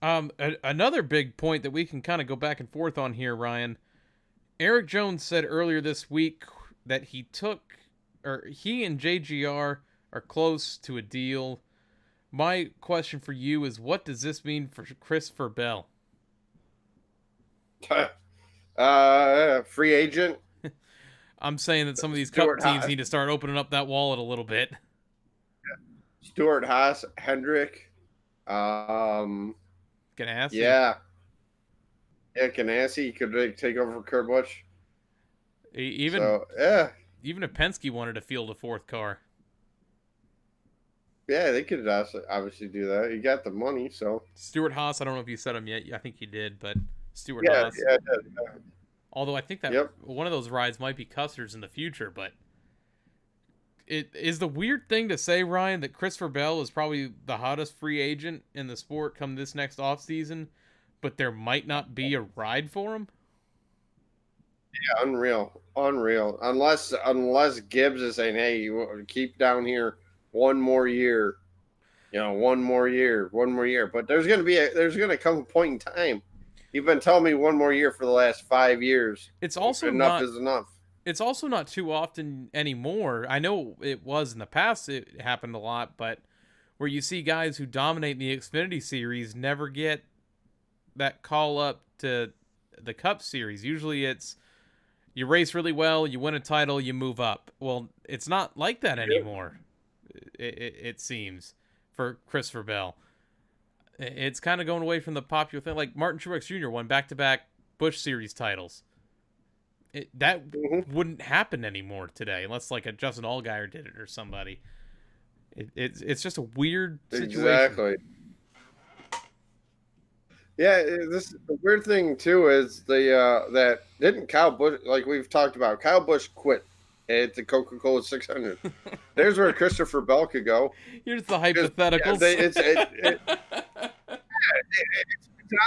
Another big point that we can kind of go back and forth on here, Ryan. Eric Jones said earlier this week that he and JGR are close to a deal. My question for you is, what does this mean for Christopher Bell? Free agent. I'm saying that some of these Stuart cup teams Haas, need to start opening up that wallet a little bit. Stuart Haas, Hendrick. Ganassi. Yeah. Yeah, Ganassi could take over for Kurt Busch. Even So, yeah. even if Penske wanted to field a fourth car. Yeah, they could obviously do that. You got the money, so. Stuart Haas, I don't know if you said him yet. I think you did, but Stuart Yeah, Haas. yeah. Although I think that Yep. one of those rides might be Custer's in the future, but it is the weird thing to say, Ryan, that Christopher Bell is probably the hottest free agent in the sport come this next offseason, but there might not be a ride for him. Yeah, unreal. Unless Gibbs is saying, hey, you keep down here one more year. One more year. But there's gonna come a point in time. You've been telling me one more year for the last 5 years. It's also enough not is enough. It's also not too often anymore. I know it was in the past, it happened a lot, but where you see guys who dominate in the Xfinity series never get that call up to the Cup series. Usually it's you race really well, you win a title, you move up. Well, it's not like that anymore. It seems for Christopher Bell. It's kind of going away from the popular thing. Like Martin Truex Jr. won back-to-back Busch Series titles. That wouldn't happen anymore today, unless like a Justin Allgaier did it or somebody. It's just a weird situation. Exactly. Yeah, the weird thing too is that didn't Kyle Busch, like we've talked about, Kyle Busch quit at the Coca-Cola 600. There's where Christopher Bell could go. Here's the hypotheticals. It's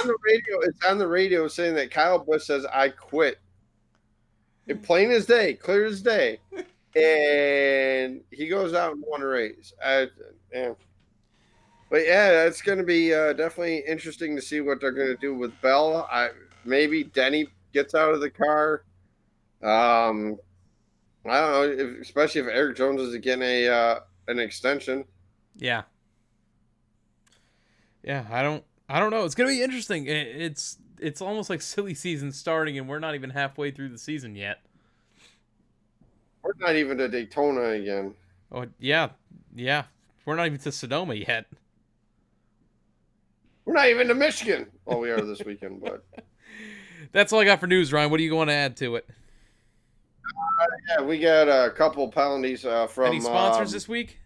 on the radio. It's on the radio saying that Kyle Busch says, "I quit." It plain as day, clear as day, and he goes out and won a race. Yeah. But yeah, it's going to be definitely interesting to see what they're going to do with Bell. Maybe Denny gets out of the car. I don't know, especially if Eric Jones is getting an extension. Yeah. Yeah, I don't know. It's going to be interesting. It's almost like silly season starting, and we're not even halfway through the season yet. We're not even to Daytona again. Oh yeah. We're not even to Sonoma yet. We're not even to Michigan. Well, we are this weekend, but that's all I got for news, Ryan. What do you want to add to it? Yeah, we got a couple penalties from any sponsors this week.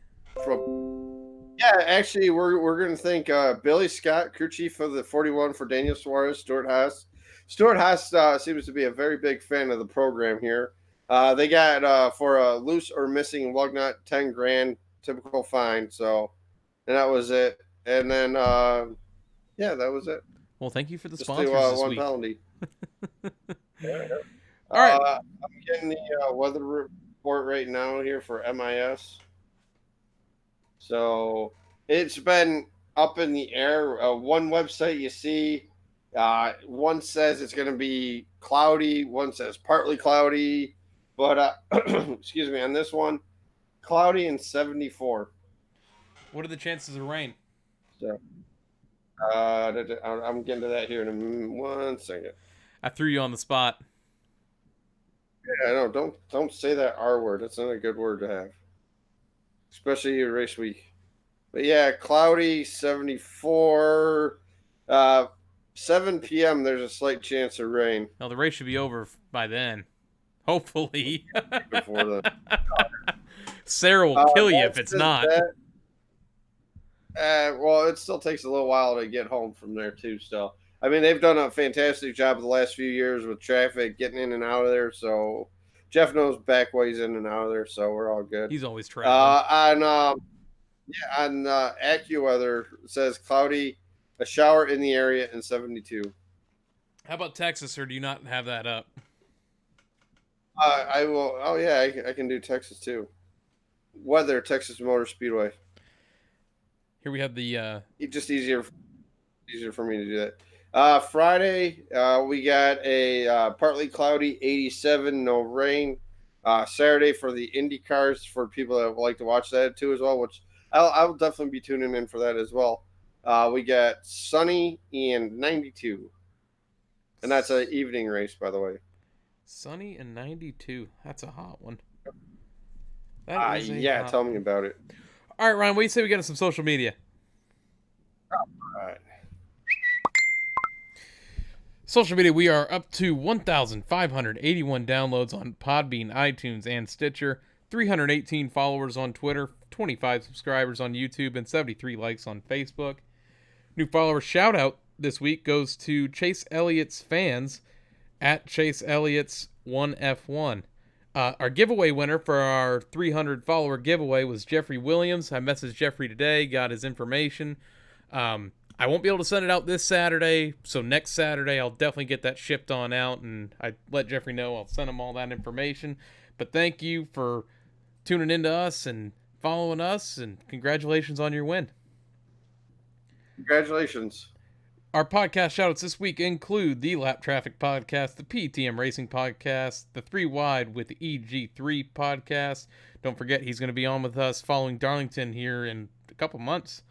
Actually, we're going to thank Billy Scott, crew chief of the 41 for Daniel Suarez, Stuart Haas. Stuart Haas seems to be a very big fan of the program here. They got for a loose or missing lug nut, $10,000 typical fine. So, and that was it. And then, that was it. Well, thank you for the Just sponsors this one week. Penalty. All right. I'm getting the weather report right now here for MIS. So it's been up in the air. One website you see, one says it's going to be cloudy. One says partly cloudy. But, excuse me, on this one, cloudy and 74. What are the chances of rain? So, I'm getting to that here in 1 second. I threw you on the spot. Yeah, no, don't say that R word. That's not a good word to have, especially your race week. But yeah, cloudy, 74. 7 p.m. There's a slight chance of rain. Well, the race should be over by then. Hopefully. Before the Sarah will kill you if it's not. Well, it still takes a little while to get home from there too. Still, I mean, they've done a fantastic job the last few years with traffic getting in and out of there. So Jeff knows back ways in and out of there, so we're all good. He's always traveling. On AccuWeather says cloudy, a shower in the area, and 72. How about Texas, or do you not have that up? I will. Oh yeah, I can do Texas too. Weather, Texas Motor Speedway. Here we have the. It's just easier for me to do that. Friday, we got a partly cloudy, 87, no rain. Saturday for the Indy cars for people that would like to watch that too as well, which I'll definitely be tuning in for that as well. We got sunny and 92. And that's an evening race, by the way. Sunny and 92. That's a hot one. That is yeah, hot tell one. me about it. All right, Ryan, what do you say we get on some social media? All right. Social media, we are up to 1,581 downloads on Podbean, iTunes, and Stitcher, 318 followers on Twitter, 25 subscribers on YouTube, and 73 likes on Facebook. New follower shout out this week goes to Chase Elliott's fans at Chase Elliott's 1F1. Our giveaway winner for our 300 follower giveaway was Jeffrey Williams. I messaged Jeffrey today, got his information. I won't be able to send it out this Saturday, so next Saturday I'll definitely get that shipped on out, and I let Jeffrey know I'll send him all that information. But thank you for tuning into us and following us, and congratulations on your win. Congratulations. Our podcast shoutouts this week include the Lap Traffic Podcast, the PTM Racing Podcast, the 3 Wide with the EG3 Podcast. Don't forget he's going to be on with us following Darlington here in a couple months.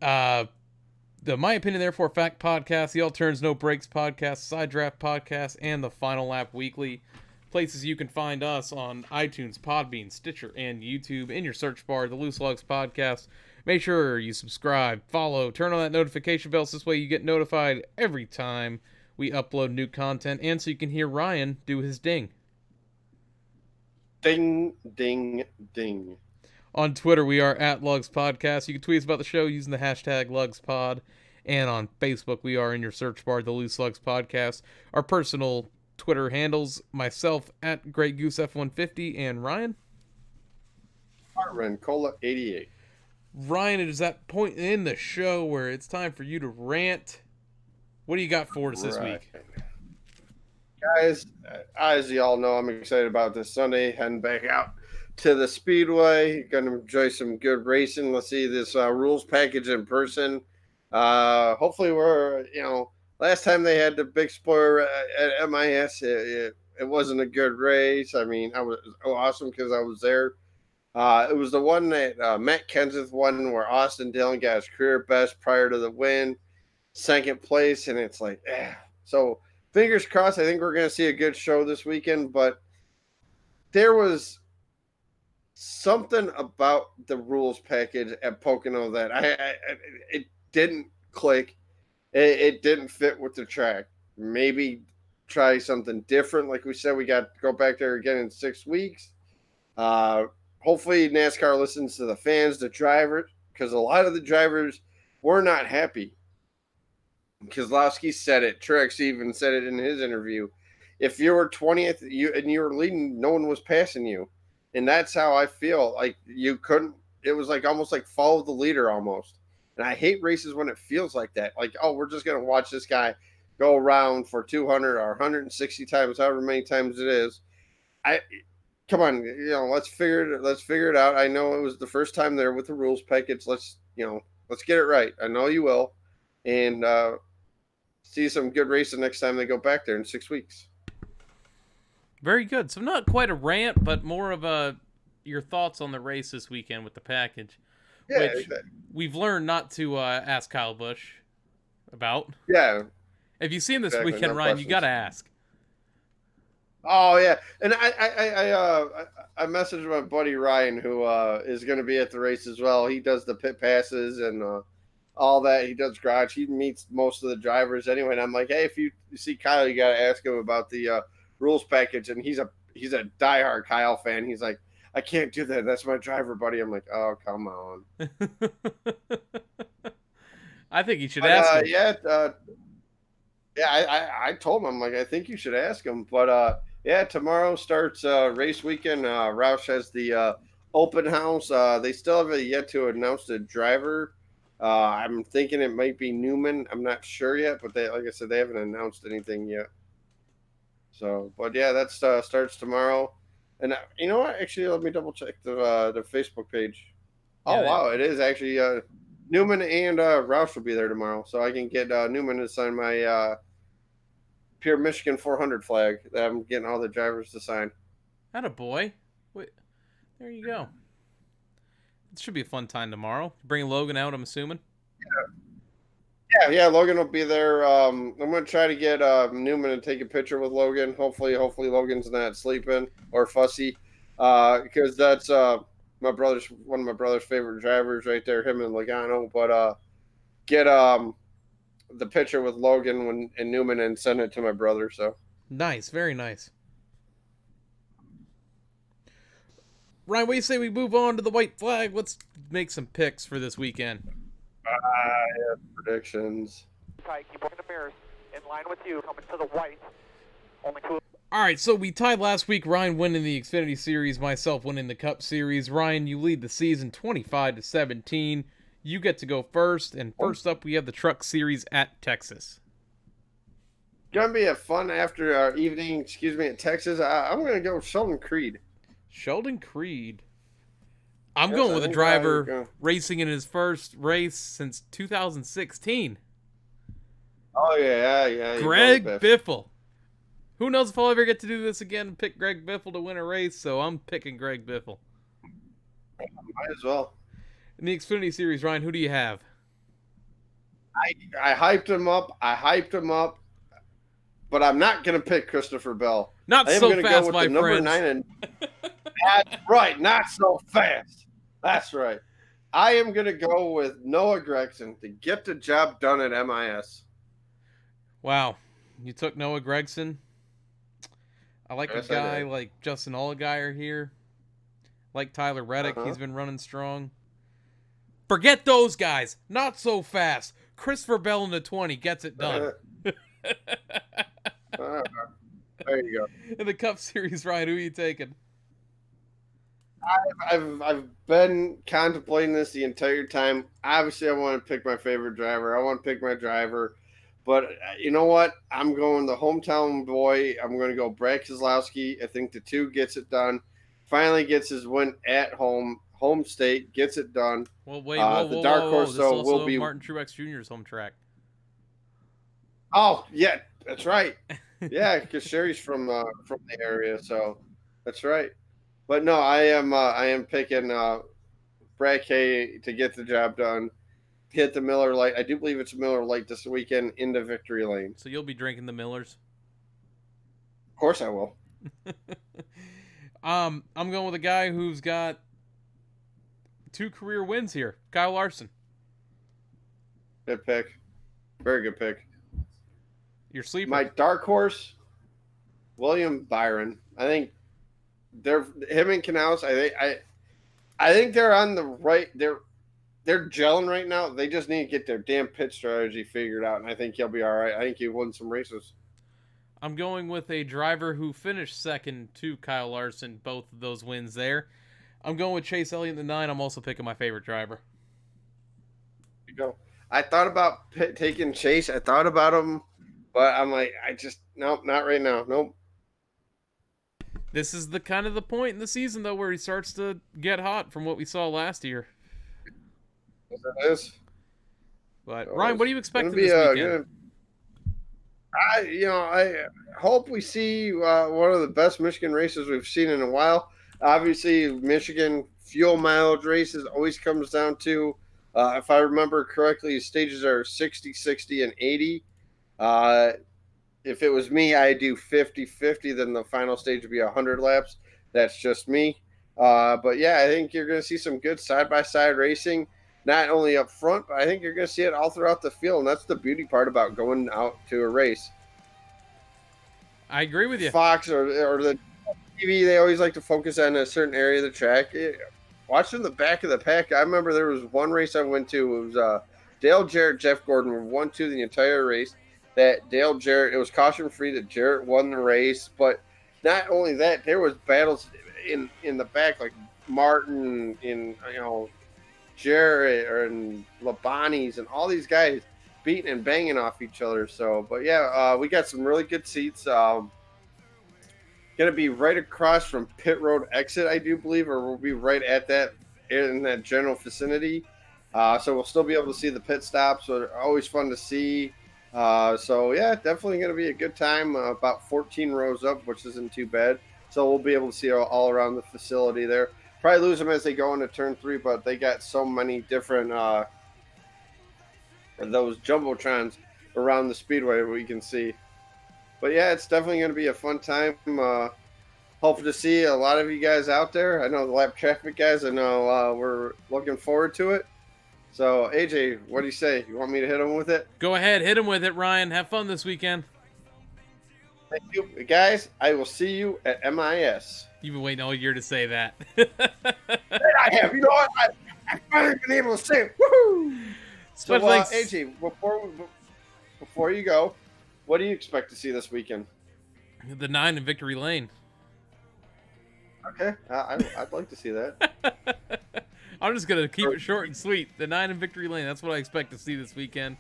The My Opinion Therefore Fact Podcast, the All Turns No Breaks Podcast, Side Draft Podcast, and the Final Lap Weekly. Places you can find us on iTunes, Podbean, Stitcher, and YouTube. In your search bar, the Loose Lugs Podcast. Make sure you subscribe, follow, turn on that notification bell so this way you get notified every time we upload new content, and so you can hear Ryan do his ding. Ding, ding, ding. On Twitter, we are at Lugs Podcast. You can tweet us about the show using the hashtag LugsPod. And on Facebook, we are in your search bar, the Loose Lugs Podcast. Our personal Twitter handles, myself at Great Goose F150, and Ryan? Cola 88. Ryan, it is that point in the show where it's time for you to rant. What do you got for us this week? Guys, as you all know, I'm excited about this Sunday, heading back out to the Speedway. Going to enjoy some good racing. Let's see this rules package in person. Hopefully last time they had the big spoiler at MIS, it wasn't a good race. I mean, I was awesome because I was there. It was the one that Matt Kenseth won where Austin Dillon got his career best prior to the win, second place, and it's like, So fingers crossed. I think we're going to see a good show this weekend, but there was something about the rules package at Pocono that it didn't click. It didn't fit with the track. Maybe try something different. Like we said, we got to go back there again in 6 weeks. Hopefully NASCAR listens to the fans, the drivers, because a lot of the drivers were not happy. Keselowski said it. Truex even said it in his interview. If you were 20th and you were leading, no one was passing you. And that's how I feel. Like you couldn't. It was like almost like follow the leader almost. And I hate races when it feels like that. Like, oh, we're just going to watch this guy go around for 200 or 160 times, however many times it is. Come on, let's figure it out. I know it was the first time there with the rules package. Let's get it right. I know you will. And see some good racing next time they go back there in 6 weeks. Very good. So not quite a rant, but more of your thoughts on the race this weekend with the package. Yeah, which exactly. We've learned not to ask Kyle Busch about. Yeah. If you see him this Exactly, weekend, no Ryan, questions. you got to ask. Oh yeah, and I messaged my buddy Ryan, who is going to be at the race as well. He does the pit passes and all that. He does garage. He meets most of the drivers anyway. And I'm like, hey, if you see Kyle, you got to ask him about the rules package. And he's a diehard Kyle fan. He's like, I can't do that. That's my driver, buddy. I'm like, oh, come on. I think you should ask him. I told him, I'm like, I think you should ask him. But tomorrow starts race weekend. Roush has the open house. They still haven't yet to announce the driver. I'm thinking it might be Newman. I'm not sure yet, but like I said, they haven't announced anything yet. So, but yeah, that starts tomorrow. And you know what? Actually, let me double check the Facebook page. Yeah, wow, it is actually Newman and Roush will be there tomorrow, so I can get Newman to sign my Pure Michigan 400 flag that I'm getting all the drivers to sign. Attaboy. Wait, there you go. It should be a fun time tomorrow. Bring Logan out, I'm assuming. Yeah, Logan will be there. I'm gonna try to get Newman to take a picture with Logan. Hopefully Logan's not sleeping or fussy, because that's one of my brother's favorite drivers right there, him and Logano. But get the picture with Logan and Newman and send it to my brother. So Nice, very nice. Ryan, what do you say we move on to the white flag? Let's make some picks for this weekend. I have predictions. Tight, keep working the mirrors. In line with you, coming to the white. Only two. All right, so we tied last week. Ryan winning the Xfinity Series, myself winning the Cup Series. Ryan, you lead the season 25-17. You get to go first, and first up we have the Truck Series at Texas. Gonna be a fun after evening. At Texas. I'm gonna go Sheldon Creed. Sheldon Creed. I'm Yes, going I with a think driver racing in his first race since 2016. Oh yeah. Greg Biffle. Who knows if I'll ever get to do this again and pick Greg Biffle to win a race, so I'm picking Greg Biffle. Might as well. In the Xfinity Series, Ryan, who do you have? I hyped him up, but I'm not gonna pick Christopher Bell. Not I am so gonna fast, go with my the number friends. 9 and that's right, not so fast. That's right. I am gonna go with Noah Gregson to get the job done at MIS. Wow, you took Noah Gregson. I like Yes, a I guy did. like Justin Allgaier here. Like Tyler Reddick, Uh-huh. he's been running strong. Forget those guys. Not so fast. Christopher Bell in the 20 gets it done. There you go. In the Cup Series, Ryan, who are you taking? I've been contemplating this the entire time. Obviously, I want to pick my favorite driver. I want to pick my driver, but you know what? I'm going the hometown boy. I'm going to go Brad Keselowski. I think the 2 gets it done. Finally gets his win at home state, gets it done. Well, wait, whoa, The whoa, dark whoa, horse This though also will be. Martin Truex Jr.'s home track. Oh yeah, that's right. Yeah, because Sherry's from the area, so that's right. But no, I am picking Brad K to get the job done. Hit the Miller Lite. I do believe it's a Miller Lite this weekend into victory lane. So you'll be drinking the Millers. Of course, I will. I'm going with a guy who's got 2 career wins here. Kyle Larson. Good pick. Very good pick. Your sleeper. My dark horse, William Byron. I think him and Canals. I think they're on the right. They're gelling right now. They just need to get their damn pit strategy figured out, and I think he'll be all right. I think he'll win some races. I'm going with a driver who finished second to Kyle Larson, both of those wins there. I'm going with Chase Elliott in the 9. I'm also picking my favorite driver. There you go. I thought about taking Chase. I thought about him, but I'm like, nope, not right now. Nope. This is the kind of the point in the season, though, where he starts to get hot from what we saw last year. Yes, it is. But, Ryan, what do you expect this weekend? I hope we see one of the best Michigan races we've seen in a while. Obviously, Michigan fuel mileage races always comes down to, if I remember correctly, stages are 60, 60, and 80. If it was me, I'd do 50-50. Then the final stage would be 100 laps. That's just me. But yeah, I think you're going to see some good side-by-side racing, not only up front, but I think you're going to see it all throughout the field. And that's the beauty part about going out to a race. I agree with you. Fox or the TV, they always like to focus on a certain area of the track. Watching the back of the pack, I remember there was one race I went to. It was Dale Jarrett, Jeff Gordon were 1-2 the entire race. That Dale Jarrett, it was caution free that Jarrett won the race. But not only that, there was battles in the back, like Martin and Jarrett and Labani's and all these guys beating and banging off each other. So, but yeah, we got some really good seats. Going to be right across from pit road exit, I do believe, or we'll be right at that in that general vicinity. So we'll still be able to see the pit stops. So they're always fun to see. So yeah, definitely going to be a good time. About 14 rows up, which isn't too bad. So we'll be able to see all around the facility there. Probably lose them as they go into turn 3, but they got so many different those jumbotrons around the speedway we can see. But yeah, it's definitely going to be a fun time. Hope to see a lot of you guys out there. I know the lap traffic guys. I know we're looking forward to it. So AJ, what do you say? You want me to hit them with it? Go ahead, hit him with it, Ryan. Have fun this weekend. Thank you, guys. I will see you at MIS. You've been waiting all year to say that. I have. You know what? I've finally been able to say it. Woohoo! So, AJ, before you go, what do you expect to see this weekend? The 9 in Victory Lane. Okay, I'd like to see that. I'm just going to keep it short and sweet. The 9 in Victory Lane. That's what I expect to see this weekend.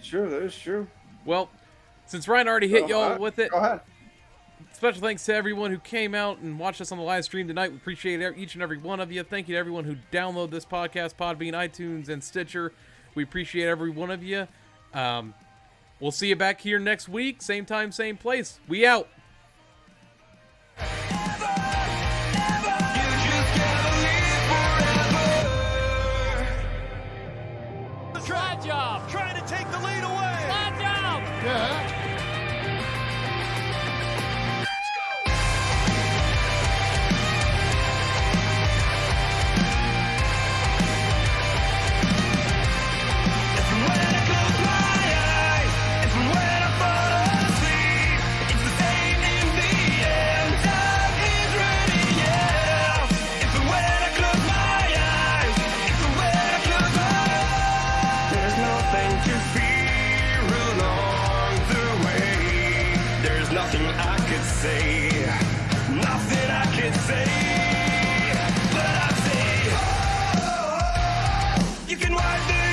Sure, that is true. Well, since Ryan already hit y'all with it, go ahead. Special thanks to everyone who came out and watched us on the live stream tonight. We appreciate each and every one of you. Thank you to everyone who downloaded this podcast, Podbean, iTunes, and Stitcher. We appreciate every one of you. We'll see you back here next week. Same time, same place. We out. Slide job. Trying to take the lead away. Slide job. Yeah. Nothing I can say, but I say, oh, you can wipe this.